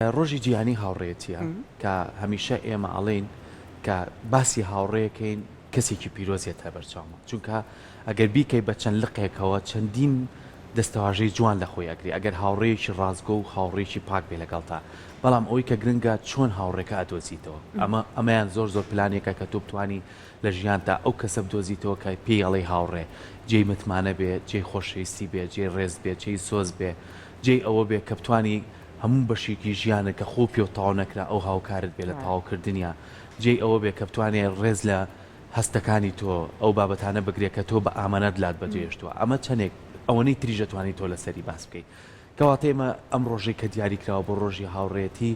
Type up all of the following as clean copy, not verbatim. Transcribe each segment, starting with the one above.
ڕۆژی جیهانی هاوڕێیەتیە کە هەمیشە ئێمە ئەڵێن کە باسی هاوڕێیەکەین کەسێکی پیرۆزیێت هە بەرچاومە چونکە ئەگەر بیکەی بە چەند لقێکەوە چەندین دەستەواژەی جوان لە خۆی ئەگری ئەگەر هاوڕێیەکی ڕازگۆ و هاوڕێکی پاک بێ لەگەڵتا بەڵام ئەوەی کە گرنگە چۆن هاوڕێکە ئەدۆزیتەوە ئەمەیان زۆر پلانێکە کە تۆ بتوانی لە ژیانتا ئەو کەسە بدۆزیتەوە کە پێی ئەڵێ هاوڕێ جێی متمانە بێ جێی خۆشەویستی بێ جێی ڕێز بێ جێی سۆز بێ جێی ئەوە بێ کە بتوانی هەموو بەشێکی ژیانە کە خۆ پێ و تاو نەکرا ئەو هاوکارت بێ لە تاواوکردنیا جێ ئەوە بێ کە بتوانێت ڕێز لە هەستەکانی تۆ ئەو بابەتانە بگرێت کە تۆ بە ئامانەت لات بەجێشتووە ئەمە چەندێک ئەوەنەی تریژەتوانی تۆ لەسەری باس بکەیت کەواتە ئێمە ئەم ڕۆژەی کە دیاری کراوە بۆ ڕۆژی هاوڕێتی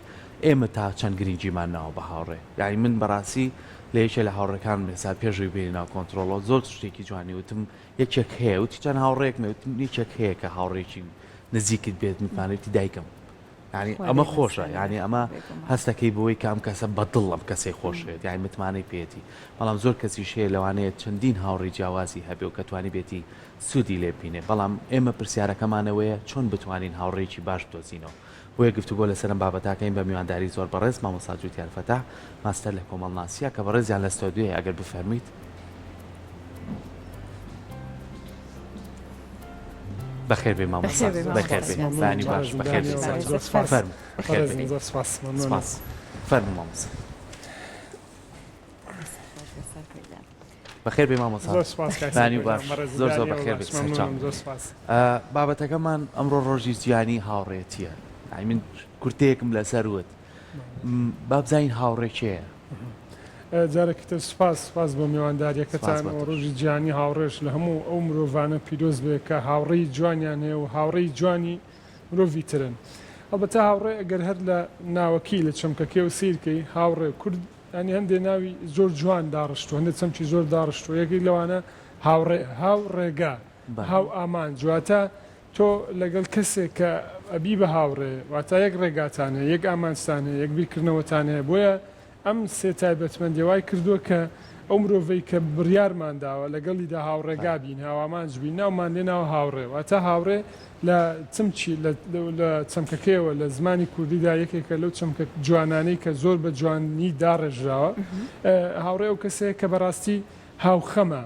ئێمە تا چەند گرنگیمان ناوە بە هاوڕێ یانی من بەڕاستی لە یەکێ لە هاوڕەکان مێسا پێشوی بێنی ناو کۆنتترۆڵەوە زۆر شتێکی جوانی وتم یەکێک هەیە وتی چەند هاوڕێک نەوتم یەکێک هەیە کە هاوڕێکی نزیکت بێت میفانێتی دایکم يعني ئەمە خۆشە یعنی ئەمە هەستەکەی بۆی کام کەسە بەدڵ ئەم کەسەی خۆشێت یانی متمانەی پێێتی بەڵام زۆر کەسی شەیە لەوانەیە چەندین هاوڕێی جیاوازی هەبێ و کەتوانی بێتی سوودی لێبینێ بەڵام ئێمە پرسیارەکەمانەوەیە چۆن بتوانین هاوڕێکی باش دۆزینەوە بۆیە گفتوگۆ لەسەرم بابەتاکەین بە میوانداری زۆر بەڕێز مامۆستا جوتیار فەتاح ماستەر لە کۆمەڵناسیە کە بەڕێزیان لە ستۆدیۆیە ئەگەر بفەرمیت بخير بما مصر بخير بما ثاني باش بخير بما فرم بخير بما سپاس فرم ما مصر بخير بما مصر ثاني باش زور بخير بما بابەتەکەمان ئەمڕۆ ڕۆژی جیهانی هاوڕێیەتیە يعني من کورتەیەکم لەسەر وت بابزین هاوڕێ کێیە جارێکی تر سپاس بۆ میوانداریەکەتان و ڕۆژی جیهانی هاوڕێش لە هەموو ئەو مرۆڤانە پیرۆز بێ کە هاوڕێی جوانیان هەیە و هاوڕێی جوانی مرۆڤی ترن ئەلبەتە هاوڕێ ئەگەر هەر لە ناوەکی لە چەمکەکێ و سیرکەی هاوڕێ کورد ینی هەندێ ناوی زۆر جوان داڕشتووە هەندێک چەمکی زۆر داڕشتووە یەکی لەوانە هاوڕێگا هاو ئامان جواتە تۆ لەگەڵ کەسێک کە ئەبی بە هاوڕێ واتە یەک ڕێگاتانە یەک ئامانستانە یەک بیرکردنەوەتانەیە بۆیە ئەم سێ تایبەتمەندی وای کردووە کە ئەو مرۆڤەی کە بڕیارمانداوە لەگەڵیدا هاوڕێگا بین هاوامانج بین ناومان لێ ناو هاوڕێ واتە هاوڕێ لە چمچی لە چەمکەکەیەوە لە زمانی کوردیدا یەکێکە لەو چەمکە جوانانەی کە زۆر بە جوانی داڕێژراوە هاوڕێ ئەو کەسەیە کە بەڕاستی هاوخەمە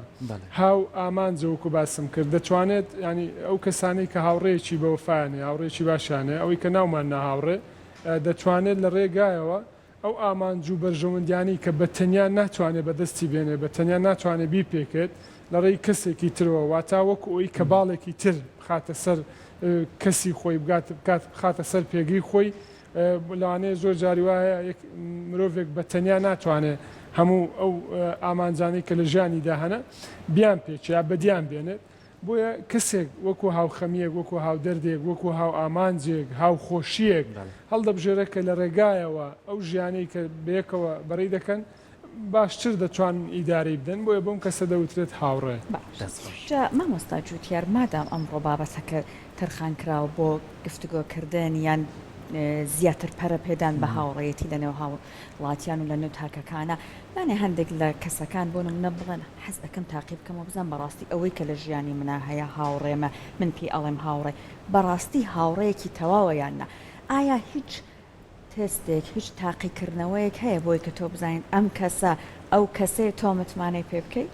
هاو ئامانجەوەکو باسم کرد دەتوانێت ینی ئەو کەسانەی کە هاوڕێکی بەوفاانێ هاوڕێکی باشانێ ئەوەی کە ناومان ناهاوڕێ دەتوانێت لە ڕێگایەوە ئەو ئامانج و بەرژەوەندیانی کە بە تەنیا ناتوانێت بەدەستی بێنێ بە تەنیا ناتوانێت بی پێکێت لە ڕێی کەسێکی ترەوە واتە وەکو ئەوی کە باڵێکی تر بخاتە سەر کەسی خۆی بخاتە سەر پێگەی خۆی لەوانەیە زۆر جاری وایە مرۆڤێک بە تەنیا ناتوانێت هەموو ئەو ئامانجانەی کە لە ژیانیدا هەنە بیان پێچیا بەدیان بێنێت بۆیە کەسێک وەکو هاوخەمیەک وەکو هاو دەردێک وەکو هاو ئامانجێک هاو خۆشیەک هەڵدەبژێرە کە لە ڕێگایەوە ئەو ژیانەی کە بەیەکەوە بەڕێی دەکەن باشتر دەتوان ئیدارەی بدەن بۆیە بۆم کەسە دەوترێت هاوڕێ مامۆستا جوتیار مادام ئەمڕۆ بابەتەکە تەرخان کراوە بۆ گفتوگۆکردن یان زیاتر پەرە پێدان بە هاوڕێتی لەنێو هاوڵاتیان و لە نێو تاکەکانە لانێ هەندێک لە کەسەکان بۆ نمونە بڵێن حەز دەکەم تاقی بکەم و بزان بەڕاستی ئەوەی کە لە ژیانی منە هەیە هاوڕێمە من پێی ئەڵێم هاوڕێ بەڕاستی هاوڕەیەکی تەواوە یاننا ئایا هیچ تستێک هیچ تاقیکردنەوەیەک هەیە بۆی کە تۆ بزانین ئەم کەسە ئەو کەسەیە تۆ متمانەی پێ بکەیت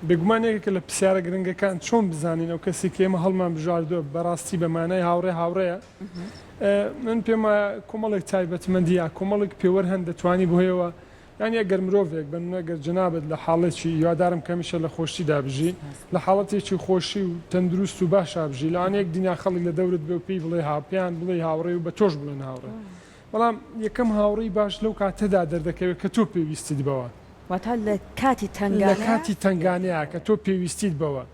بگومانێکە لە پرسیارە گرنگەکان چۆن بزانین ئەو کەسی کە ئێمە هەڵمان بژاردووە بەڕاستی بەمانای هاوڕەیە من پێمە کۆمەڵێک تایبەتمەندیە کۆمەڵێک پێوە هەن دەتوانی بۆیەوە یانی ئەگەر مرۆڤێک بنەگەر جنابێت لە حاڵێکی یادارم کەمیشە لە خۆشیدا بژی لە حاڵەتێکی خۆشی و تەندروست و باشا بژی لەوانەیەک دنیا خەڵک لە دەورت بێ و پێی بڵێ هاپیان بڵێ هاوڕێ و بە تۆش بڵێن هاوڕێ بەڵام یەکەم هاوڕێی باش لەو کاتەدا دەردەکەوێت کە تۆ پێویستیت بەوە واتە لە کاتی تەنگانەیە کە تۆ پێویستیت بەوە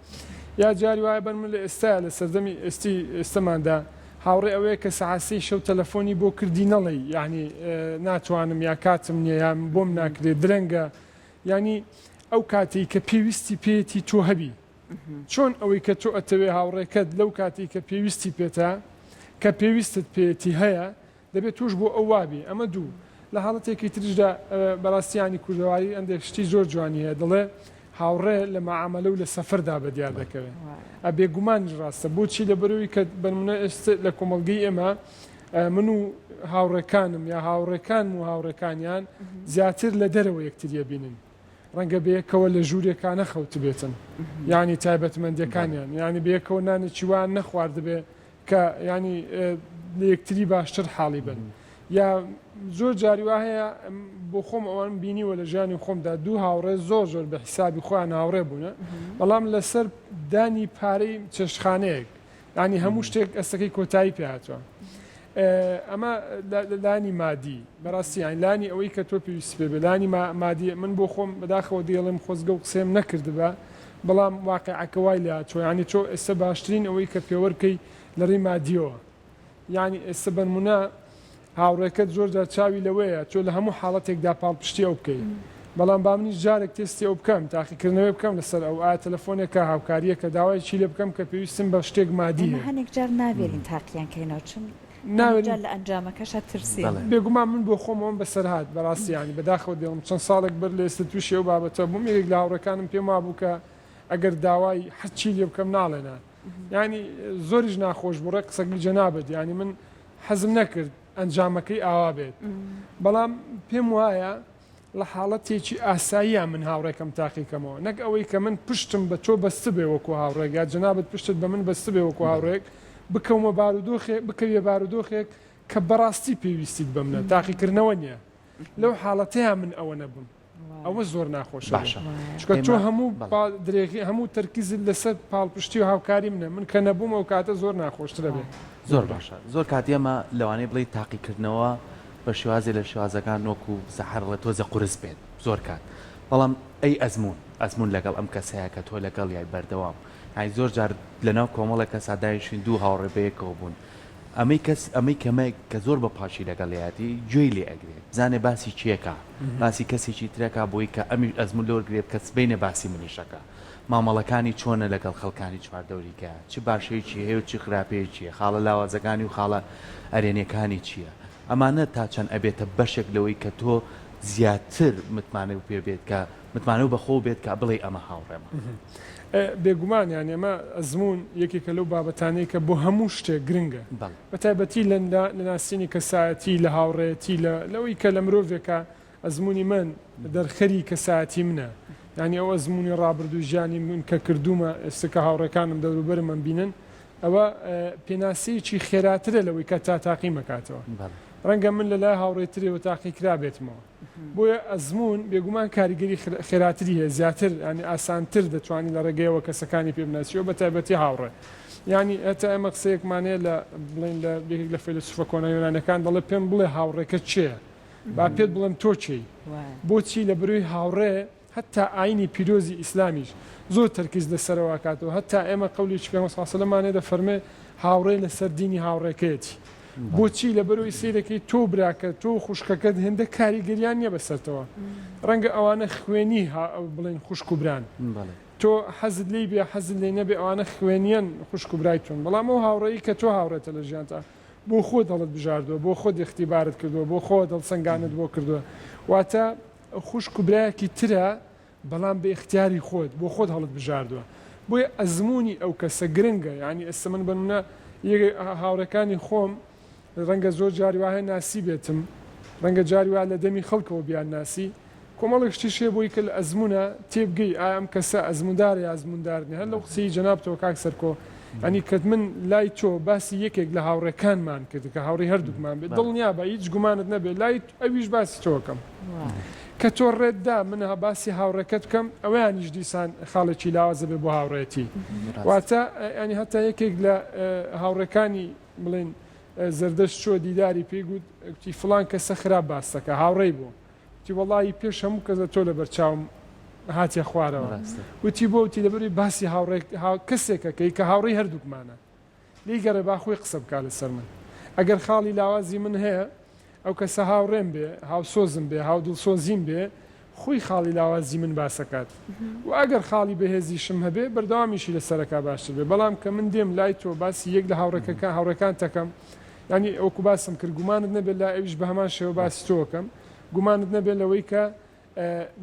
یا جاری وایە بەرمە لە ئێستا لە سەردەمی ئێستەماندا هاوڕێ ئەوەیە کە سەعاسی شەو تەلەفۆنی بۆ کردی نەڵێ یعنی ناتوانم یا کاتم نییە یان بۆم ناکرێت درەنگە ینی ئەو کاتی کە پێویستی پێێتی تۆ هەبی چۆن ئەوەی کە تۆ ئەتەوێ هاوڕێکەت لەو کاتی کە پێویستی پێێتە کە پێویستت پێێتی هەیە دەبێت توش بۆ ئەو وابی ئەمە دوو لە حاڵەتێکی ترشدا بەڕاستیانی کوردەواری ئەندێک شتی زۆر جوانی هەیە دەڵێ هاوڕێ لە معاملە و لە سەفردا بەدیار دەکەوێت ئەبێ گومان ڕاستە بۆچی لەبەرەوەی کە بەنمونە ئێستا لە کۆمەڵگەی ئێمە من و هاوڕێکانم یا هاوڕێکان و هاوڕێکانیان زیاتر لە دەرەوە یەکتریە بینن ڕەنگە بەیەکەوە لە ژوورێکانە خەوت بێتن ینی تایبەتمەندیەکانیان ینی بەیەکەوە نانێکیوان نەخواردبێ کە ینی لە یەکتری باشتر حاڵی بن یا زۆر جاریوا هەیە بۆ خۆم ئەوان بینیوە لە ژیانی خۆمدا دوو هاوڕێ زۆر زۆر بە حیسابی خۆیان هاوڕێ بوونە بەڵام لەسەر دانی پارەی چێشتخانەیەک ینی هەموو شتێک ئەستەکەی کۆتایی پێهاتوە ئەمە لانی مادی بەڕاستی یان لانی ئەوەی کە تۆ پێویست پێ بێ لانی مادی من بۆ خۆم بەداخەوە دێڵم خۆزگە و قسەم نەکردبە بەڵام واقعەکە وای لە تۆ ینی تۆ ئێستا باشترین ئەوەی کە پێوەرکەی لەڕێی مادیەوە ینی ئێستا بەنمونە هاوڕێکەت زۆر جار چاوی لەوەیە تۆ لە هەموو حاڵەتێکدا پاڵپشتی ئەو بکەیت بەڵام با منیش جارێک تستی ئەو بکەم تاقیکردنەوەی بکەم لەسەر ئەو ئایا تەلەفۆنێکە هاوکاریە کە داوای چی لێ بکەم کە پێویستم بە شتێک مادی هەنێک جار ناوێرین تاقییان کەینەوە چون ناوێت لە ئەنجامەکەشە ترسی بێگومان من بۆ خۆمەوەم بەسەرهات بەڕاستیانی بەداخەوە دێڵم چەند ساڵێک بەر لە ئێستا تووشی ئەو بابەتە بووم یەک لە هاوڕەکانم پێم وابوو کە ئەگەر داوای هەرچی لێ بکەم ناڵێنان ینی زۆریش ناخۆش بوو ڕێ قسەگی جەنابەت ینی من حەزم نەکرد ئەنجامەکەی ئاوا بێت بەڵام پێم وایە لە حاڵەتێکی ئاساییە من هاوڕێکم تاقیکەمەوە نەک ئەوەی کە من پشتم بە تۆ بەستە بێ وەکو هاوڕێک یا جەنابەت پشتت بە من بەستە بێ وەکو هاوڕێک بکەمە بارودۆخێک بکەوێ بارودۆخێک کە بەڕاستی پێویستیت بەمنە تاقیکردنەوە نییە لەو حاڵەتەیە من ئەوە نەبووم ئەوە زۆر ناخۆش باشە چکە تۆ هەموو درێغی هەموو تەرکیزت لەسەر پاڵپشتی و هاوکاری منە من کە نەبووم ئەو کاتە زۆر ناخۆشترە بێت زۆر باشە زۆر کاتێمە لەوانەیە بڵێ تاقیکردنەوە بە شێوازی لە شێوازەکان نۆکو زەحەر لە تۆزە قورس بێت زۆر کات بەڵام ئەی ئەزمون لەگەڵ ئەم کەسەیە کە تۆ لەگەڵ یای بەردەوام های زۆر جار لەناو کۆمەڵە کە سادایشین دوو هاوڕێ بەیەکەوە بوون ئەمەی کەمێک کە زۆر بە پاشی لەگەڵیاتی گوێی لێ ئەگرێت بزانێ باسی چیەکە باسی کەسێکی ترەکە بۆی کە ئەمی ئەزمون لۆرگرێت کەس بینە باسی منیشەکە مامەڵەکانی چۆنە لەگەڵ خەڵکانی چواردەوریکە چی باشەیەکی هەیە و چی خراپەیەکیە خاڵە لاوازەکانی و خاڵە ئەرێنیەکانی چییە ئەمانە تا چەند ئەبێتە بەشێک لەوەی کە تۆ زیاتر متمانە و پێ بێت کە متمانە و بەخۆ بێت کە بڵێ ئەمە هاوڕێمە بێگومان یان ئەمە ئەزمون یەکێکە لەو بابەتانەی کە بۆ هەموو شتێک گرنگە بە تایبەتی لە ناسینی کەسایەتی لە هاوڕێتی لەوەی کە لە مرۆڤێکە ئەزمموی من دەرخەری کەسایەتی منە ینی ئەو ئەزمموی ڕابردوو ژیانی من کە کردومە ئێستاکە هاوڕێکانم دەوروبەر من بینن ئەوە پێناسەیەکی خێراترە لەوەی کە تا تاقی مەکاتەوە ڕەنگە من لە لای هاوڕێترەوە تاقی کرا بێتمەوە بۆیە ئەزمون بێگومان کاریگەری خێراتری هەیە زیاتر ینی ئاسانتر دەتوانانی لە ڕێگەیەوە کەسەکانی پێ بناسیەوە بە تایبەتی هاوڕێ ینی ئەتا ئەمە قسەیەکمانەیە لە بڵین لە بێک لە فەیلسوفە کۆنە یۆنانیەکان دەڵێ پێم بڵێ هاوڕێکە چییە با پێت بڵێم تۆ چی بۆچی لە بروی هاوڕێ هەتا ئاینی پیرۆزی ئیسلامیش زۆر تەرکیز لەسەرەوە کاتەوە هەتا ئێمە قەولی پێ سەلەمانێ دەفەرمێ هاوڕێ لەسەر دینی هاوڕێکەتی بۆچی لە بەرەوەی سیرەکەی تۆ براکە تۆ خوشکەکەت هێندە کاریگەریان نییە بەسەرتەوە ڕەنگە ئەوانە خوێنی بڵێن خوشک و بران تۆ حەزت لی بێ حەزت لێ نەبێ ئەوانە خوێنیان خوشک و برایتون بەڵام ئەو هاوڕێی کە تۆ هاوڕێتە لە ژیانتا بۆ خۆ دەڵت بژاردووە بۆ خۆ اختیبارت کردووە بۆ خۆ دڵسەنگانت بۆ کردووە واتە خوشک و برایەکی ترە بەڵام بە اختیاری خۆت بۆ خۆت هەڵت بژاردووە بۆیە ئەزمموی ئەو کەسە گرنگە ینی ئێستا من بنمونە هاوڕەکانی خۆم ڕەنگە زۆر جاری وایە ناسی بێتم ڕەنگە جاری وایە لە دەمی خەڵکەوە بیان ناسی کۆمەڵێک شتی شێ بۆی کە لە ئەزمونە تێبگەی ئام کەسە ئەزموندارە ئەزموندارنی هەر لەو قسەی جەنابەوە کاک سەرکۆ ئەنی کەت من لای تۆ باسی یەکێک لە هاوڕێکانمان کرد کە هاوڕێی هەردووکمان بێت دڵنیا بە هیچ گومانت نەبێت لای ئەویش باسی تۆکەم کە تۆ ڕێتدا منە باسی هاوڕێکەت بکەم ئەویانیش دیسان خاڵێکی لاوازە بێ بۆ هاوڕێتی واتە ئەنی هەتا یەکێک لە هاوڕێکانی بڵێن زەردەشت چۆ دیداری پێی گوتی فلان کەسە خراپ باسەکە هاوڕێی بوو تی وڵی پێش هەموو کەسە تۆ لە بەرچاوم هاتیە خوارەوە وتی بۆ وتی لەبەری باسی کەسێکەکەی کە هاوڕێی هەردووکمانە لی گەڕێ باخۆی قسە بکات لەسەر من ئەگەر خاڵی لاوازی من هەیە ئەو کەسە هاوڕێم بێ هاوسۆزم بێ هاودڵسۆزیم بێ خۆی خاڵی لاوازی من باسەکات و ئەگەر خاڵی بەهێزیشم هەبێ بەردەوامیشی لەسەرەکە باشتر بێ بەڵام کە من دێم لای تۆ باسی یەک لە هاوڕەکان تەکەم ینی ئەوکو باسم کرد گومانت نەبێت لا ئەویش بە هەمان شێوە باسی تۆکەم گومانت نەبێت لەوەی کە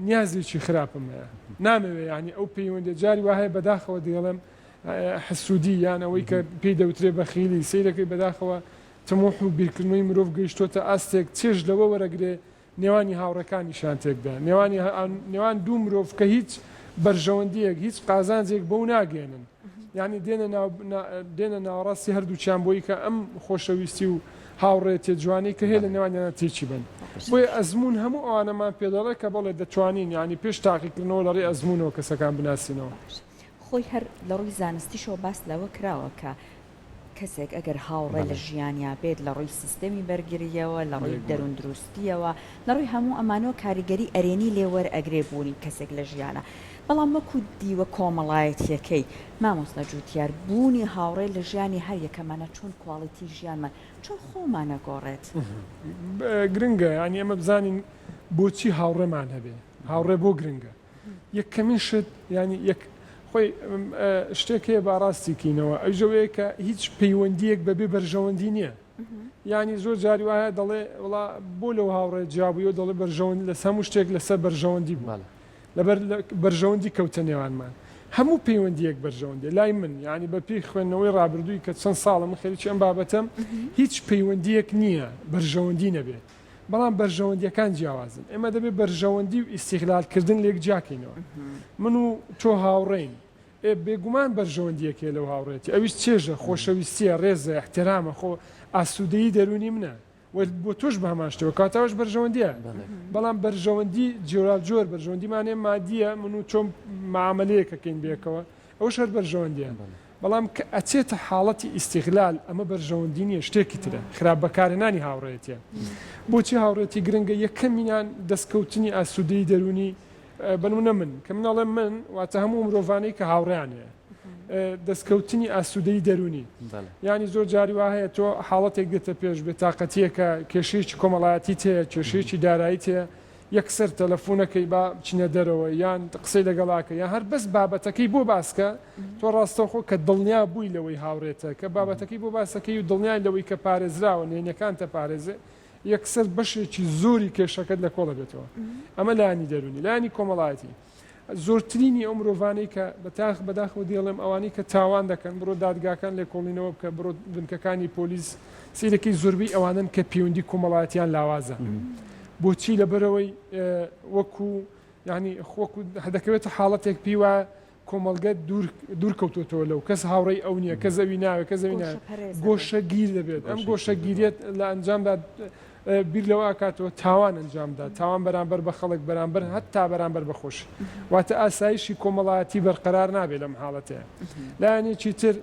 نیازێکی خراپم هەیە نامەوێ ینی ئەو پەیوەندە جاری وایە بەداخەوە دێڵم حسوودی یان ئەوەی کە پێی دەوترێ بەخیلی سیرەکەی بەداخەوە تەمۆح و بیرکردنەوەی مرۆڤ گەیشتۆتە ئاستێک چێژ لەوە وەرەگرێ نێوانی هاوڕەکانیشان تێکدا نێوان دوو مرۆڤ کە هیچ بەرژەوەندیەک هیچ قازانجێک بەو ناگەێنن یعنی دێنە ناوەڕاستی هەردووچیان بۆی کە ئەم خۆشەویستی و هاوڕێتی جوانی کە هەیە لە نێوانیانە تێکی بن بۆیە ئەزمون هەموو ئەوانەمان پێدەڵێ کە بەڵێ دەتوانین ینی پێش تاقیکردنەوە لەڕێ ئەزمونەوە کەسەکان بناسیینەوە خۆی هەر لە ڕووی زانستیشەوە باس لەوە کراوە کە کەسێک ئەگەر هاوڕێ لە ژیانیا بێت لە ڕووی سیستەمی بەرگریەوە لە ڕووی دەروون دروستیەوە لە ڕووی هەموو ئەمانەوە کاریگەری ئەرێنی لێوەر ئەگرێ بوونی کەسێک لە ژیانە بەڵام وەکو دیوە کۆمەڵایەتیەکەی مامۆستا جوتیار بوونی هاوڕێ لە ژیانی هەر یەکەمانە چۆن کواڵیتی ژیانمان چۆن خۆمانە گۆڕێت گرنگە ینی ئەمە بزانین بۆچی هاوڕێمان هەبێ هاوڕێ بۆ گرنگە یەکەمین شت ینی خۆی شتێک هەیە باڕاستیکەینەوە ئەوژەوەیە کە هیچ پەیوەندیەک بەبێ بەرژەوەندی نییە ینی زۆر جاری وایە دەڵێ وڵا بۆ لەو هاوڕێ جیابوویەوە دەڵێ بەرژەوەندی لە هەموو شتێک لەسەر بەرژەوەندی بوو لەبەر بەرژەوەندی کەوتە نێوانمان هەموو پەیوەندیەک بەرژەوەندێ لای من ینی بە پێی خوێندنەوەی ڕابردووی کە چەند ساڵە من خەریکی ئەم بابەتەم هیچ پەیوەندیەک نییە بەرژەوەندی نەبێت بەڵام بەرژەوەندیەکان جیاوازن ئێمە دەبێت بەرژەوەندی و ئیستیغلالکردن لێک جاکەینەوە من و تۆ هاوڕێین بێگومان بەرژەوەندیەکێ لەو هاوڕێتی ئەویش چێژە خۆشەویستیە ڕێزە احترامە خۆ ئاسوودەیی دەرونی منە بۆ تۆش بە هەمان شتەوە کاتەوەش بەرژەوەندیە بەڵام بەرژەوەندی جۆرا بەرژەوەندیمانێ مادیە من و چۆم معاملەیەکەکەین بێکەوە ئەوش هەر بەرژەوەندیە بەڵام کە ئەچێتە حاڵەتی ئیستیغلال ئەمە بەرژەوەندی نیە شتێکی ترە خراپ بەکارهێنانی هاوڕێتیە بۆچی هاوڕێتی گرنگە یەکەمینان دەستکەوتنی ئاسوودەیی دەرونی بنمونە من کە مناڵێ من واتە هەموو مرۆڤانەی کە هاوڕیانەیە دەستکەوتنی ئاسوودەیی دەرونی ینی زۆر جاری وا هەیە تۆ حاڵەتێک دێتە پێش بێتاقەتیەکە کێشەیەکی کۆمەڵایەتی تەیە کێشەیەکی دارایی تەیە یەکسەر تەلەفۆنەکەی با بچینە دەرەوە یان قسەی لەگەڵاکە یان هەر بەس بابەتەکەی بۆ باسکە تۆ ڕاستەوخۆ کە دڵنیا بووی لەوەی هاوڕێتە کە بابەتەکەی بۆ باسەکەی و دڵنیای لەوەی کە پارێزراوە نێنەکان تەپارێزێ یەکسەر بەشێکی زۆری کێشەکەت لە کۆڵە بێتەوە ئەمە لایانی دەرونی لایانی کۆمەڵایەتی زۆرترینی ئەو مرۆڤانەی کە بەداخەوە دێڵێم ئەوانەی کە تاوان دەکەن بڕۆ دادگاکان لێ کۆڵینەوە بکە بڕۆ بنکەکانی پۆلیس سیرەکەی زۆربەی ئەوانن کە پەیوەندی کۆمەڵایەتیان لاوازە بۆچی لەبەرەوەی وەکو ینی خۆکو دەکەوێتە حاڵەتێک پیوە کۆمەلگە دوور کەوتۆتەوە لەو کەس هاوڕێی ئەو نییە کە زەوی ناوێت کە زەوی گۆشە گیر دەبێت ئەم گۆشە گیرێت لە ئەنجامدا بیر لەوە کاتەوە تاوان ئەنجامدا تاوان بەرامبەر بە خەڵک بەرامبەر هەتا بەرامبەر بەخۆش واتە ئاسایشی کۆمەڵایەتی بەرقەرار نابێت لەم حاڵەتەیە لایەنێکی تر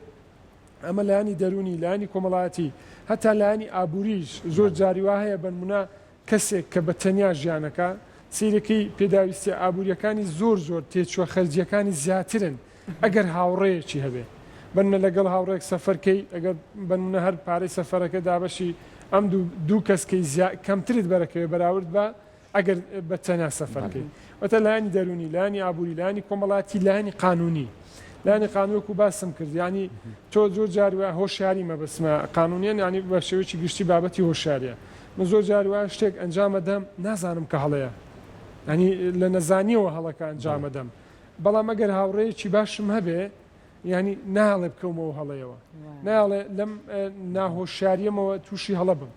ئەمە لایانی دەرونی لایانی کۆمەڵایەتی هەتا لایانی ئابووریش زۆر جاری وا هەیە بنمونە کەسێک کە بە تەنیا ژیانەکە سیرەکەی پێداویستی ئابوووریەکانی زۆر تێچووە خەرجیەکانی زیاترن ئەگەر هاوڕێیەکی هەبێ بنە لەگەڵ هاوڕێک سەفەرکەی ئەگەر بنە هەر پارەی سەفەرەکە دابەشی ئەم دوو کەسکەی کەمترت بەرەکەوێ بەراورد بە ئەگەر بە تەنیا سەفەرکەی وەتە لایانی دەرونی لایانی ئابووری لایانی کۆمەڵاتی لایانی قانونی لایانی قانونوەکو باسم کرد ینی تۆ زۆر جاروە هۆشیاری مەبەسمە قانونیان ینی بە شێوەیەکی گشتی بابەتی هۆشیاریە من زۆر جاروە شتێک ئەنجامەدەم نازانم کە هەڵەیە ینی لە نەزانیەوە هەڵەکە ئەنجامەدەم بەڵام ئەگەر هاوڕێیەکی باشم هەبێ ینی ناڵێ بکەومەوە هەڵەیەوە ناڵێ لەم ناهۆشیاریەمەوە تووشی هەڵە بم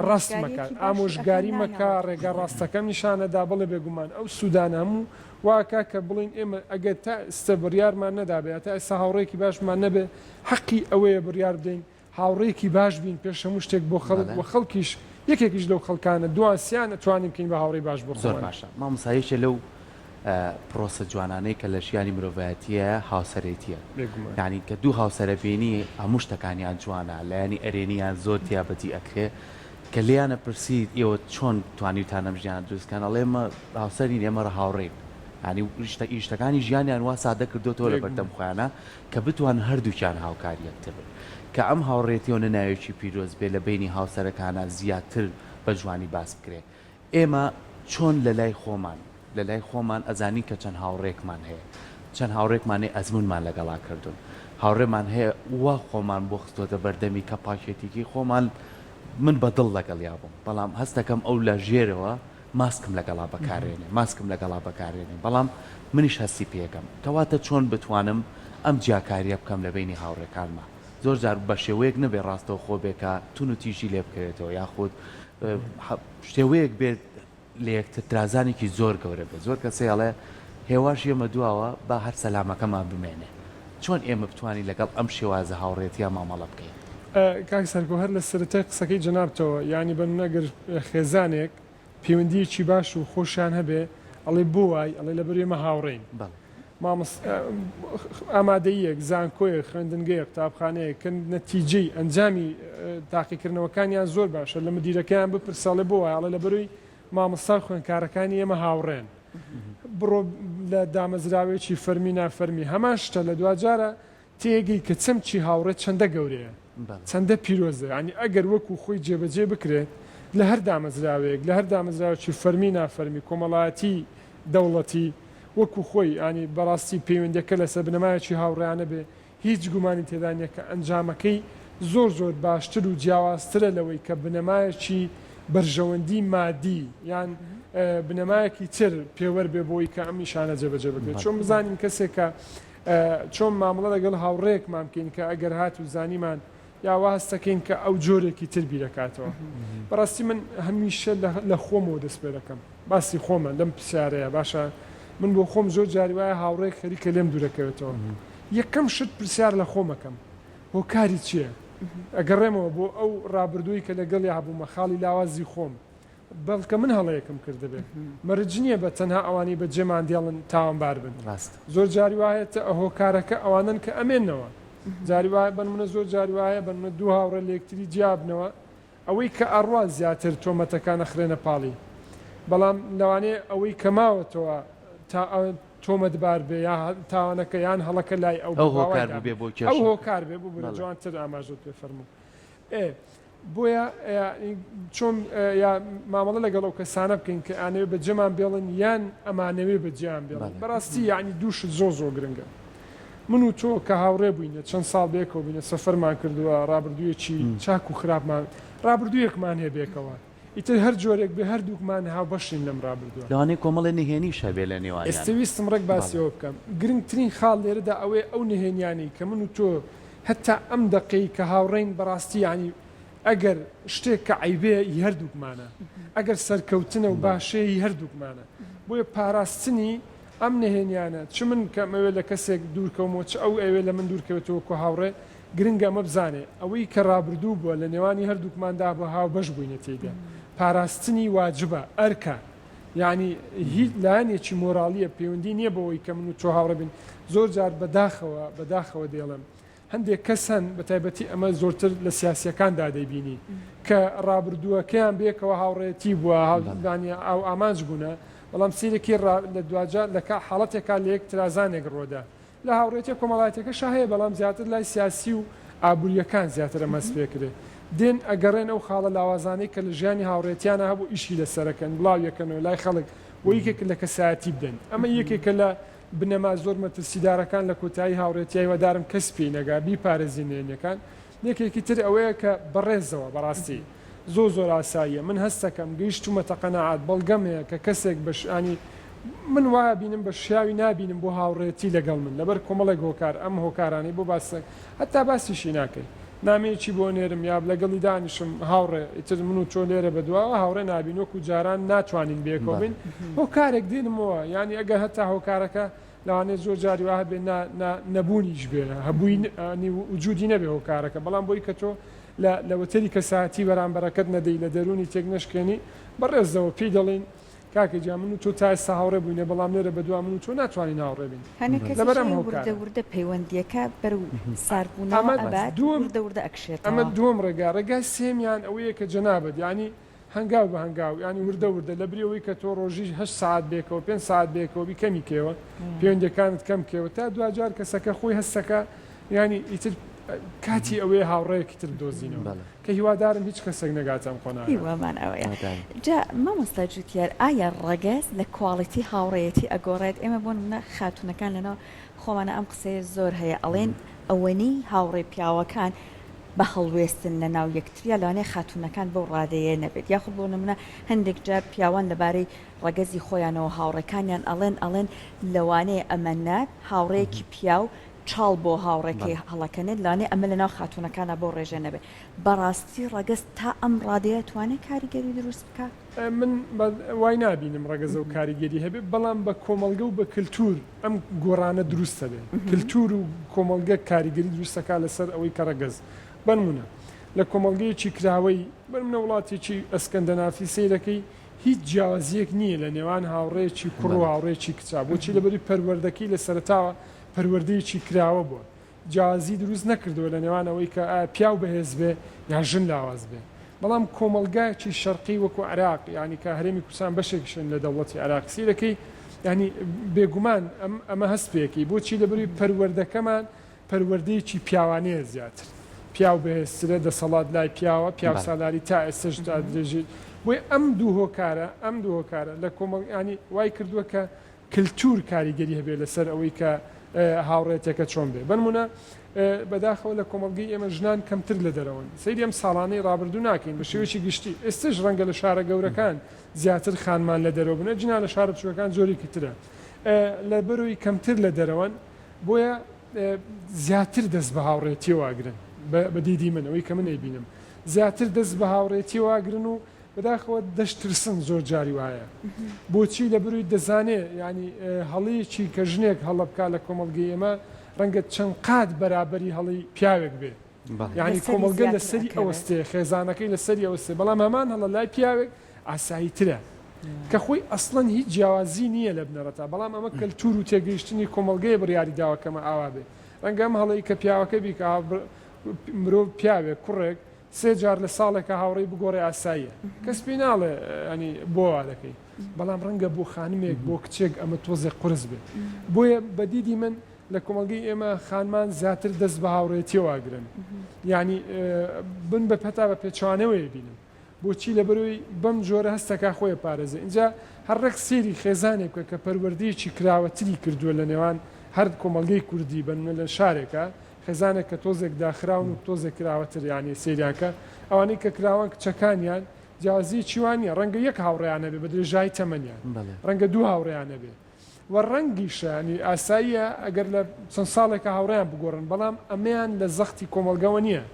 ڕاست مەکە ئامۆژگاری مەکە ڕێگە ڕاستەکەم نیشانەدا بڵێ بێگومان ئەو سوودان هەموو واکە کە بڵین ئێمە ئەگەر تا ئستە بڕیارمان نەدابێت تا ئێستا هاوڕێکی باشمان نەبێ حەقی ئەوەیە بڕیار بدەین هاوڕێکی باش بین پێش هەموو شتێک بۆ خەڵک و خەڵکیش یەکێکیش لەو خەڵکانە دوانسییان ئەتوانین بکەین بە هاوڕێی باش بۆ زۆر باشە مامۆستاییشە لەو پرۆسە جوانانەی کە لە ژیانی مرۆڤایەتیە هاوسەرێتیە یعنی کە دوو هاوسەرە بینی هەموو شتەکانیان جوانە لایانی ئەرێنیان زۆر تیابەتی ئەکرێ کە لیانە پرسید ئێوە چۆن توانیتانە ژیان دروستکان ئەڵێمە هاوسەری ئێمەڕە هاوڕێ ینی ئیشتەکانی ژیانیان وا سادە کردوتەوە لە بەردەم خۆیانە کە بتوان هەردووکیان هاوکاریەکتر بن کە ئەم هاوڕێتیەوە نەناوێکی پیرۆز بێ لە بینی هاوسەرەکانە زیاتر بە جوانی باس بکرێ ئێمە چۆن لە لای خۆمان ئەزانی کە چەند هاوڕێکمان هەیە چەند هاوڕێکمانێ ئەزمونمان لەگەڵا کردوون هاوڕێمان هەیە وا خۆمان بۆ خستۆتە بەردەمی کە پاکێتێکی خۆمان من بەدڵ لەگەڵیا بووم بەڵام هەستەکەم ئەو لە ژێرەوە ماسکم لەگەڵا بەکارێنێ بەڵام منیش هەستی پێەکەم کەواتە چۆن بتوانم ئەم جیاکاریە بکەم لە بینی هاوڕێکانمە زۆر جار بە شێوەیەک نەبێ ڕاستەوە خۆ بێ کە تون و تیژی لێ بکرێتەوە یاخود شێوەیەک بێت لە یەکتر درازانێکی زۆر گەورە بێت زۆر کەسێ ئەڵێ هێواش ئێمە دواوە با هەر سەلامەکەمان بمێنێ چۆن ئێمە بتوانین لەگەڵ ئەم شێوازە هاوڕێتیان مامەڵە بکەین کاک سەرکۆ هەر لە سەرەتای قسەکەی جەنابتەوە ینی بە نەگەر خێزانێک پەیوەندیەکی باش و خۆشیان هەبێ ئەڵێ بۆ وای ئەڵێ لەبەر ئێمە هاوڕێین ئامادەیەک زانکۆیە خوێندنگەیە قوتابخانەیە کە نەتیجەی ئەنجامی تاقیکردنەوەکانیان زۆر باشە لە مدیرەکەیان بپرسەڵێ بۆ وای ئەڵێ لەبەروی مامۆستا خوێندکارەکانی ئێمە هاوڕێن بڕۆ لە دامەزراوێکی فەرمی نافەرمی هەمان شتە لە دوجارە تێگەی کە چەمچی هاوڕێت چەندە گەورەیە چەندە پیرۆزە ینی ئەگەر وەکو خۆی جێبەجێ بکرێت لە هەر دامەزراوەیەک لە هەر دامەزراوێکی فەرمی نافەرمی کۆمەڵایەتی دەوڵەتی وەکو خۆی ینی بەڕاستی پەیوەندەکە لەسەر بنەمایەکی هاوڕێیانە بێ هیچ گومانی تێدانە کە ئەنجامەکەی زۆر زۆر باشتر و جیاوازترە لەوەی کە بنەمایەکی بەرژەوەندی مادی یان بنەمایەکی تر پێوەەر بێ بۆی کە ئەم نیشانە جێبەجێ بکرێت چۆن بزانین کەسێکە چۆن مامەڵە لەگەڵ هاوڕێکمان بکەین کە ئەگەر هات و زانیمان یاوا هەستەکەین کە ئەو جۆرێکی تر بیرەکاتەوە بەڕاستی من هەمیشە لە خۆمەوە دەست پێ دەکەم باسی خۆمە لەم پرسیارەیە باشە من بۆ خۆم زۆر جاری وایە هاوڕێک خەریکە لێم دوورەکەوێتەوە یەکەم شت پرسیار لە خۆمەکەم هۆکاری چییە ئەگەڕێمەوە بۆ ئەو ڕابردووی کە لەگەڵی هەبوومە خاڵی لاوازی خۆم بەڵکە من هەڵەیەکم کردبێ مەرج نییە بە تەنها ئەوانی بە جێمان دێڵن تاوانبار بن ڕاست زۆر جاری وایەتە هۆکارەکە ئەوانن کە ئەمێنەوە جاری وایە بن منە زۆر جاری وایە بن منە دوو هاوڕێ لە یەکتری جیابنەوە ئەوەی کە ئەڕوا زیاتر تۆمەتەکانە خرێنە پاڵی بەڵام لەوانەیە ئەوەی کەماوەتەوە تا تۆمەتبار بێ یا تاوانەکە یان هەڵەکە لای ئەو هۆکار بێ بۆ بە جوانتر ئاماژت پێ فەرموو بۆیە چۆن مامەڵە لەگەڵ ئەو کەسانە بکەین کە ئانەوێ بە جەمان بێڵن یان ئەمانەوێ بە جیان بێڵن بەڕاستی یعنی دووشت زۆر گرنگە من و تۆ کە هاوڕێ بووینە چەند ساڵ بێکەوە بینە سەفەرمان کردووە ڕابردوویەکی چاک و خراپمان ڕابردوویەکمان هەیە بێکەوە ئیتر هەر جۆرێک بێ هەردووکمان هاو بەشین لەم ڕابردووە لەوانەیە کۆمەڵی نهێنی شەبێ لە نێوان ئێستاویستم ڕێک باسیەوە بکەم گرنگترین خاڵ لێرەدا ئەوەیە ئەو نهێنیانی کە من و تۆ هەتا ئەم دقەی کە هاوڕێین بەڕاستی ینی ئەگەر شتێک کە عیبێ هەردووکمانە ئەگەر سەرکەوتنە و باشەیە هەردووکمانە بۆیە پاراستنی ئەم نهێنیانە چ من کەمەوێت لە کەسێک دوورکەومەوە چ ئەو ئەوێ لە من دوورکەوێتەوە کۆ هاوڕێ گرنگە ئەمە بزانێ ئەوەی کە ڕابردوو بووە لە نێوانی هەردووکماندا بە هاو بەش بووینە تێدا پاراستنی واجبە ئەرکە یعنی هیچ لایەنێکی مۆراڵیە پەیوەندی نییە بەوەی کە من و تۆ هاوڕێ بین زۆر جار بەداخەوە دێڵم هەندێک کەسن بە تایبەتی ئەمە زۆرتر لە سیاسیەکاندا دەیبینی کە ڕابردووەکەیان بێکەوە هاوڕێتی بووە ئەو ئامانج بوونە بەڵام سیرێکی لە دوجار لە حاڵەتێکا لە یەک ترازانێک ڕۆدا لە هاوڕێتی کۆمەڵایەتەکە شاهەیە بەڵام زیاتر لای سیاسی و ئابوووریەکان زیاتر ئەمەس پێکرێ دێن ئەگەڕێن ئەو خاڵە لاوازانەی کە لە ژیانی هاوڕێتیانە هەبوو ئیشی لەسەرەکەن بڵاو یەکەنەوە لای خەڵک بۆ یەکێک لە کەسایەتی بدەن ئەمە یەکێکە لە بنەما زۆر مەترسیدارەکان لە کۆتایی هاوڕێتیایی وەدارم کەس پێی نەگا بیپارێزینێنەکان یەکێکی تر ئەوەیە کە بەڕێزەوە بەڕاستی زۆر ئاساییە من هەستەکەم گەیشتومەتە قەنەعات بەڵگەمەیە کە کەسێک بەشانی من وایە بینم بە شیاوی نابینم بۆ هاوڕێتی لەگەڵ من لەبەر کۆمەڵێک هۆکار ئەم هۆکارانی بۆ باسە هەتا باسیشی ناکەی نامەیەکی بۆ نێرم یا لەگەڵی دانیشم هاوڕێ ئیتر من و چۆ لێرە بەدواوە هاوڕێ نابین وەکو جاران ناتوانین بێکەوە بین هۆکارێک دێنمەوە ینی ئەگەر هەتا هۆکارەکە لەوانێت زۆر جاری واه بێ نەبوونیش بێ هەبووی وجودی نەبێ هۆکارەکە بەڵام بۆی کە تۆ لە وەتەری کەساتی بەرامبەرەکەت نەدەی لە دەرونی تێک نشکێنی بەڕێزەوە پێی دەڵێن کاکە جا من و تۆ تا ئێستا هاوڕێ بووینە بەڵام لێرە بەدوا من و تۆ ناتوانین هاوڕێ بین وردە پەیوەندیەکە بەر ساربوونەوە وردە ئەکشێت ئەمە دووەم ڕێگا سێمیان ئەوەیە کە جەنابەت ینی هەنگاو بە هەنگاو ینی وردە لەبریەوەی کە تۆ ڕۆژی 8 ساعت بێکەوە 5 ساعت بێکەوە کەمی کێوە پەیوەندەکانت کەم کێوە تا دوجار کەسەکە خۆی هەستەکە ینی ئیتر کاتی ئەوەیە هاوڕێیەکی تر دۆزینەوە کە هیوادارم هیچ کەسێک نەگاتەم خۆناوەمان ئەوەیە جا مامۆستا جوتیار ئایا ڕەگەز لە کواڵیتی هاوڕێیەتی ئەگۆڕێت ئێمە بۆ منە خاتونەکان لەنەوە خۆمانە ئەم قسەیە زۆر هەیە ئەڵێن ئەوەنی هاوڕێ پیاوەکان بە هەڵوێستن لە ناو یەکتریا لەوانەیە خاتونەکان بەو ڕادەیە نەبێت یاخود بۆ نمونە هەندێک جار پیاوان لەبارەی ڕەگەزی خۆیانەوە هاوڕێکانیان ئەڵێن لەوانەیە ئەمەنات هاوڕەیەکی پیاو چاڵ بۆ هاوڕێکی هەڵەکەنێت لانێ ئەمە لە ناو خاتونەکانە بۆ ڕێژە نەبێت بەڕاستی ڕەگەز تا ئەم ڕادەیە توانێت کاریگەری دروست بکات من وای نبینم ڕەگەزە و کاریگەری هەبێت بەڵام بە کۆمەلگە و بە کللتور ئەم گۆڕانە دروستە بێت کللتور و کۆمەلگە کاریگەری دروستەکە لەسەر ئەوەی کە ڕەگەز بنمونە لە کۆمەلگەیەکی کراوەی بنمونە وڵاتێکی ئەسکەندەنافی سیرەکەی هیچ جیاوازیەک نییە لە نێوان هاوڕێکی کوڕ و هاوڕێکی کچا بۆچی لەبەری پەروەردەکەی لە سەرتاوە پەروەردەیەکی کراوە بووە جیازی دروست نەکردووە لە نێوانەوەی کە پیا و بەهێز بێ یا ژن لاواز بێ بەڵام کۆمەلگایکی شەرقی وەکو عراق ینی کە هەرێمی کوردستان بەشێکشن لە دەوڵەتی عراق سیرەکەی ینی بێگومان ئەمە هەستپێکی بۆچی لەبەری پەروەردەکەمان پەروەردەیەکی پیاوانەیە زیاتر پیا و بەهێزترە دەسەڵات لای پیاوە پیا و سالاری تا ئێستش تا درێژێت بۆی ئەم دوو هۆکارە لە کۆمەڵ ینی وای کردووە کە کللتور کاریگەری هەبێ لەسەر ئەوەی کە هاوڕێتێکە چۆن بێ بنمونە بەداخەوە لە کۆمەلگەی ئێمە ژنان کەمتر لە دەرەوەن سەیری ئەم ساڵانەی ڕابردوو ناکەین بە شێوەیەکی گشتی ئێستش ڕەنگە لە شارە گەورەکان زیاتر خانمان لە دەرەوە بنە جنا لە شارە بچووەکان زۆرێکی ترە لە بەرەوەی کەمتر لە دەرەوەن بۆیە زیاتر دەست بە هاوڕێتی واگرن بە دیدی من ئەوەی کە من ئەیبینم زیاتر دەست بە هاوڕێتی واگرن و بەداخەوە دەشترسن زۆر جاری وایە بۆچی لە بروی دەزانێ ینی هەڵەیەکی کە ژنێک هەڵە بکا لە کۆمەلگەی ئێمە ڕەنگە چەند قات بەرابەری هەڵی پیاوێک بێ ینی کۆمەلگە لە سەری ئەوەستێ خێزانەکەی لە سەری ئەوەستێ بەڵام هەمان هەڵە لای پیاوێک ئاساییترە کە خۆی ئەسڵەن هیچ جیاوازی نییە لە بنەڕەتا بەڵام ئەمە کەلتور و تێگەیشتنی کۆمەلگەی بڕیاری داوەکەمە ئاوا بێ ڕەنگە ئەم هەڵەی کە پیاوەکە بیکە مرۆڤ پیاوێک کوڕێک سێ جار لە ساڵێکە هاوڕێی بگۆڕێ ئاساییە کەس پێی ناڵێ ئەنی بۆ وادەکەی بەڵام ڕەنگە بۆ خانمێک بۆ کچێک ئەمە تۆزێک قرس بێت بۆیە بەدیدی من لە کۆمەلگەی ئێمە خانمان زیاتر دەست بە هاوڕێتی واگرن ینی بن بە پەتا بە پێچوانەوەی بینم بۆچی لە بەرەوەی بەم جۆرە هەستەکە خۆی پارێزە اینجا هەرڕێک سێری خێزانێک کە پەروەردەیەکی کراوەتری کردووە لە نێوان هەر کۆمەلگەی کوردی بنمە لە شارێکە خێزانێک کە تۆزێک داخراون و تۆزێک کراوەتر ینی سێریانکە ئەوانەی کە کراوان کچەکانیان جیازی چیوانە ڕەنگە یەک هاوڕێیانە بێ بە درێژایی تەمەنیان ڕەنگە دوو هاوڕێیانە بێ و ڕەنگیشانی ئاساییە ئەگەر لە چەند ساڵێکە هاوڕێیان بگۆڕن بەڵام ئەمەیان لە زەختی کۆمەلگەوە نییە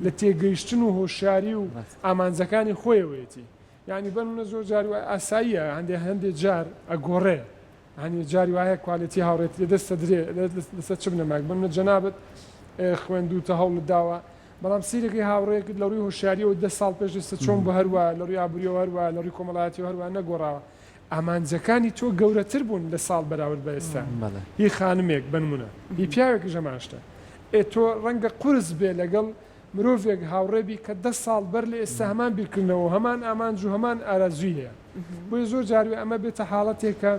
لە تێگەیشتن و هۆشیاری و ئامانجەکانی خۆیەوەیەتی ینی بنمونە زۆر جاری ئاساییە هەندێک جار ئەگۆڕێ هەنی جاری وایە کوالەتی هاوڕێتی دەستە درێ لەسەر چ بنەماک بنمە جەنابەت خوێندوتە هەوڵ داوە بەڵام سیرێکی هاوڕێک لە ڕووی هۆشیاریەوە 10 ساڵ پێش دەستە چۆن بە هەروە لە ڕووی ئابووریەوە هەروە لە ڕووی کۆمەڵایەتی هەروە نەگۆڕاوە ئامانجەکانی تۆ گەورەتر بوون لە ساڵ بەراورد بە ئێستا هی خانمێک بنمونە هی پیاوێکی ژەماشتە تۆ ڕەنگە قورس بێ لەگەڵ مرۆڤێک هاوڕێبی کە 10 ساڵ بەر لە ئێستا هەمان بیرکردنەوە هەمان ئامانج و هەمان ئارازوی هەیە بۆیە زۆر جاروی ئەمە بێتە حاڵەتێکە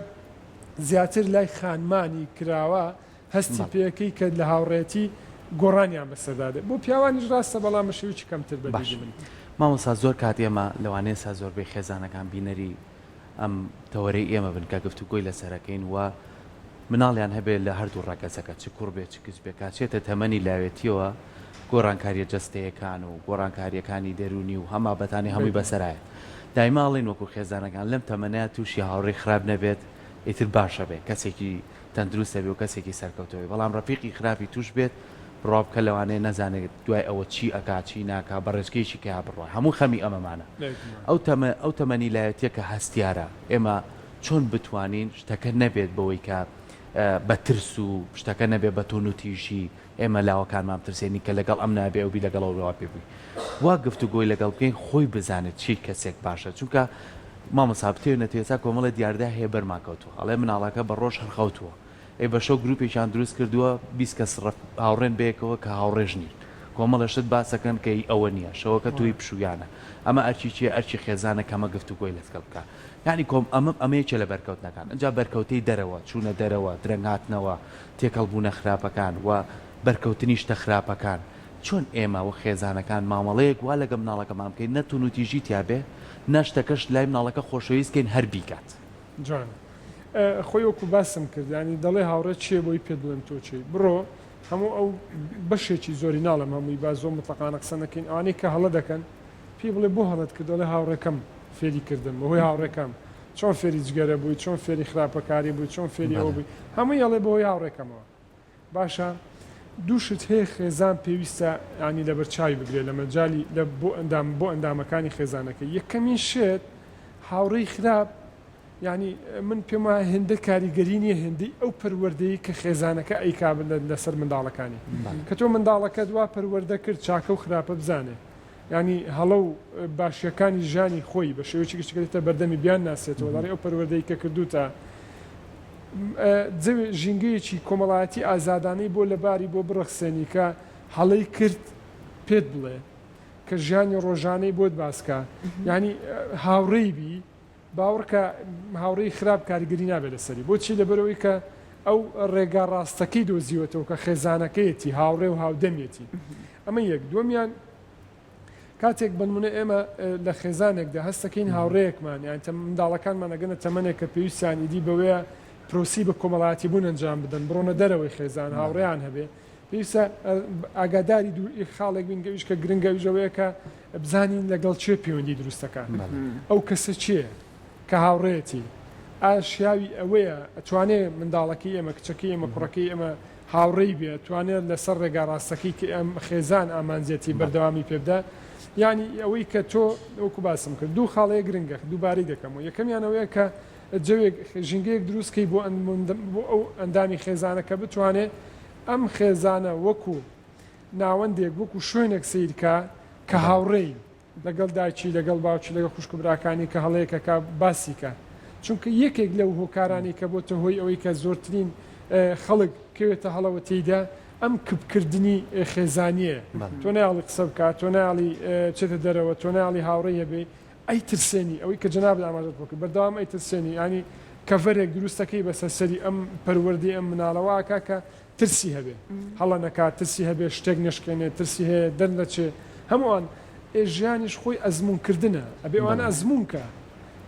زیاتر لای خانمانی کراوە هەستی پێەکەی کە لە هاوڕێتی گۆڕانیان بەسەردادێت بۆ پیاوانیش ڕاستە بەڵام شێوکی کەمتر بەدەژ من مامۆستا زۆر کات ئێمە لەوانەیە سا زۆربەی خێزانەکان بینەری ئەم تەوەرەی ئێمە بن کە گفتوگۆی لەسەرەکەین و مناڵیان هەبێت لە هەردوو ڕاکەسەکە چ کوڕ بێت چ کچ بێت کاچێتە تەمەنی لاوێتیەوە گۆڕانکاریە جەستەیەکان و گۆڕانکاریەکانی دەرونی و هەما بەتانی هەمووی بەسەرایە دایماڵین وەکو خێزانەکان لەم تەمەنەیە تووشی هاوڕێی خراپ نەبێت ئیتر باشە بێت کەسێکی تەندروستە بێ و کەسێکی سەرکەوتەوەی بەڵام ڕەفیقی خراپی توش بێت ڕابکە لەوانەیە نەزانێت دوای ئەوە چی ئەکا چی ناکا بەڕێزگەیشی کە بڕوە هەموو خەمی ئەمەمانە ئەو تەمەنی لایەتە کە هەستیارە ئێمە چۆن بتوانین شتەکە نەبێت بەوەی کە بە ترس و شتەکە نەبێت بە تۆن و تیژی ئێمە لاوەکانمان ترسێنی کە لەگەڵ ئەم نابێ و بی لەگەڵەوە پێ بووی وا گفتوگۆی لەگەڵ بکەین خۆی بزانێت چی کەسێک باشە چونکە مامۆستا نەتێسا کۆمەڵە دیاردا هەیە بەرماکەوتوە ئەڵێ مناڵەکە بە ڕۆژ هەرخەوتووە ئەی بە شەو گروپێکیان دروست کردووە 20 کەس هاوڕێن بەیەکەوە کە هاوڕێژ نین کۆمەڵەشت باسەکەن کە ئەوە نییە شەوەکە توی پشویانە ئەمە ئەرچی چیە ئەرچی خێزانە کەمە گفتوگۆی لەسکەڵ بکە یعنی کۆم ئەمەیەکە لە بەرکەوتنەکان ئەجا بەرکەوتەی دەرەوە چوونە دەرەوە درەنگاتنەوە تێکەڵبوونە خراپەکان و بەرکەوتنی شتە خراپەکان چۆن ئێمە و خێزانەکان مامەڵەیەک وا لەگە مناڵەکەمان بکەین نەتون و تیژی تیابێ نەشتەکەش لای مناڵەکە خۆشەویستکەین هەر بیکات جوان خۆی وەکو باسم کرد ینی دەڵێ هاوڕێ چیە بۆی پێ بڵێن تۆ چی بڕۆ هەموو ئەو بەشێکی زۆری ناڵم هەمووی با زۆر متلقانە قسە نەکەین ئەوانەی کە هەڵە دەکەن پێی بڵێ بۆ هەڵت کرد دەڵێ هاوڕێکەم فێری کردم بەهۆی هاوڕێکەم چۆن فێری جگەرە بووی چۆن فێری خراپەکاری بووی چۆن فێری ئەوە بووی هەمووی ئەڵێ بەهۆی هاوڕێکەمەوە باشە دووشت هەیە خێزان پێویستە ینی لە بەرچاوی بگرێت لە مەجای لە بۆ ئەندامەکانی خێزانەکە یەکەمین شێت هاوڕێی خراپ ینی من پێم وایە هێندە کاریگەری نیە هێندەی ئەو پەروەردەیە کە خێزانەکە ئەیکا لەسەر منداڵەکانی کە تۆ منداڵەکە دوا پەروەردە کرد چاکە و خراپە بزانێ ینی هەڵە و باشیەکانی ژانی خۆی بە شێوەیەکی گشتەکەێتە بەردەمی بیان ناسێتەوە دەڕێ ئەو پەروەردەی کە کردوتە ژینگەیەکی کۆمەڵایەتی ئازادانەی بۆ لەباری بۆ بڕەخسێنی کە هەڵەی کرد پێت بڵێ کە ژیانی ڕۆژانەی بۆت باسکە ینی هاوڕێی بی باوەڕکە هاوڕێی خراپ کاریگەری نابێت لەسەری بۆچی لەبەرەوەی کە ئەو ڕێگا ڕاستەکەی دۆزیوەتەوە کە خێزانەکەیەتی هاوڕێ و هاودەمێتی ئەمە یەک دووەمیان کاتێک بنمونە ئێمە لە خێزانێکدا هەستەکەین هاوڕەیەکمان یان منداڵەکانمان ئەگەنە تەمەنێک کە پێویستیان ئیدی بەوەیە پرۆسی بە کۆمەڵایەتی بوون ئەنجام بدەن بڕۆنە دەرەوەی خێزان هاوڕێیان هەبێ پێویستە ئاگاداری خاڵێک بین گەویش کە گرنگەویژەوەیە کە بزانین لەگەڵ چێ پەیوەندی دروستەکە ئەو کەسە چییە کە هاوڕێتی ئاشیاوی ئەوەیە ئەتوانێت منداڵەکەی ئێمە کچەکەی ئێمە کوڕەکەی ئێمە هاوڕێی بێت توانێت لەسەر ڕێگا ڕاستەکەی کە ئەم خێزان ئامانجێتی بەردەوامی پێبدا ینی ئەوەی کە تۆ وەکو باسم کرد دوو خاڵەیە گرنگە دووبارەی دەکەمەوە یەکەمیانەوەیە کە جەوێک ژینگەیەک دروستکەی بۆ ئەو ئەندامی خێزانەکە بتوانێت ئەم خێزانە وەکو ناوەندێک وەکو شوێنێک سیرکە کە هاوڕێی لەگەڵ داچی لەگەڵ باوکی لەگەڵ خوشکبراکانی کە هەڵەیەکەکە باسیکە چونکە یەکێک لەو هۆکارانی کە بۆتە هۆی ئەوەی کە زۆرترین خەڵک کەوێتە هەڵەوە تێیدا ئەم کبکردنی خێزانیە تۆ ناڵی قسە بکات تۆ ناڵی چێتە دەرەوە تۆ ناڵی هاوڕێیە بێ ئەی ترسێنی ئەوەی کە جناب ئاماژەت بکە بەردەوام ئەی ترسێنی ینی کەڤەرێک دروستەکەی بەسەر سەری ئەم پەروەردەی ئەم مناڵەوەکە کە ترسی هەبێ هەڵە نەکات ترسی هەبێ شتێک نشکێنێت ترسی هەیە دەرنەچێ هەمووان ژیانیش خۆی ئەزمونکردنە ئەبێ ئەوانە ئەزمونکە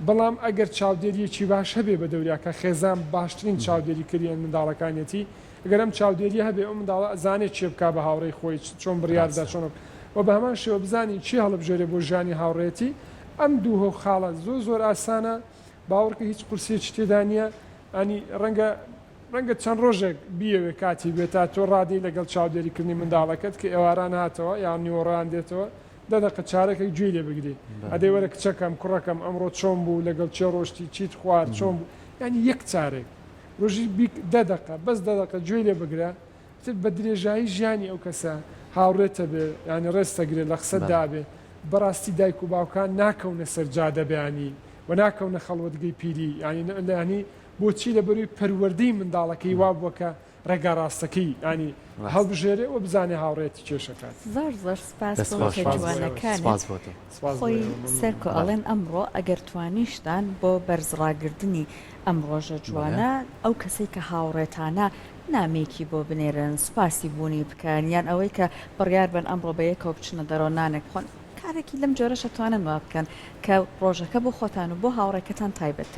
بەڵام ئەگەر چاودێریەکی باش هەبێ بە دەوریاکە خێزان باشترین چاودێریکردیان منداڵەکانیەتی ئەگەر ئەم چاودێری هەبێ ئەو منداڵە ئەزانێت چێ بک بە هاوڕێی خۆی چۆن بڕیاردا چۆن و بە هەمان شێوە بزانین چی هەڵبژێرێ بۆ ژیانی هاوڕێتی ئەم دوو خاڵە زۆر ئاسانە باوەڕکە هیچ قورسێکی تێدا نیە ئەنی ڕەنگە چەند ڕۆژێک بیەوێ کاتی بێت تا تۆ ڕادی لەگەڵ چاودێریکردنی منداڵەکەت کە ئێواران هاتەوە یان نیوەڕان دێتەوە دەدەقە چارەکەی گوێ لێ بگری ئەدەی وەرە کچەکەم کوڕەکەم ئەمڕۆ چۆن بوو لەگەڵ چێ ڕۆشتی چیت خوارد چۆن بوو ینی یەک چارێک ڕۆژی دەدەقە بەس دەدەقە گوێ لێ بگرە بە درێژایی ژیانی ئەو کەسە هاوڕێتە بێ ینی ڕێستەگرێت لە قسە دابێ بەڕاستی دایک و باوکان ناکەونە سەرجادە بەیانی و ناکەونە خەڵوەتگەی پیری ینی بۆچی لە بەروی پەروەردەی منداڵەکەی وا بووە ڕێگا ڕاستەکەی ینی هەڵبژێرێ و بزانێ هاوڕێتی کێشەکات زۆر سپاس جوانەکان خۆی سەرکۆ ئەڵێن ئەمڕۆ ئەگەر توانیشتان بۆ بەرزڕاگرتنی ئەم ڕۆژە جوانە ئەو کەسێک کە هاوڕێتانە نامێکی بۆ بنێرن سپاسی بوونی بکەنیان ئەوەی کە بڕیار بن ئەمڕۆ بە یەکەوە بچنە دەرەوە نانێک خۆن کارێکی لەم جۆرەشە توانن وا بکەن کە ڕۆژەکە بۆ خۆتان و بۆ هاوڕێکەتان تایبەتتر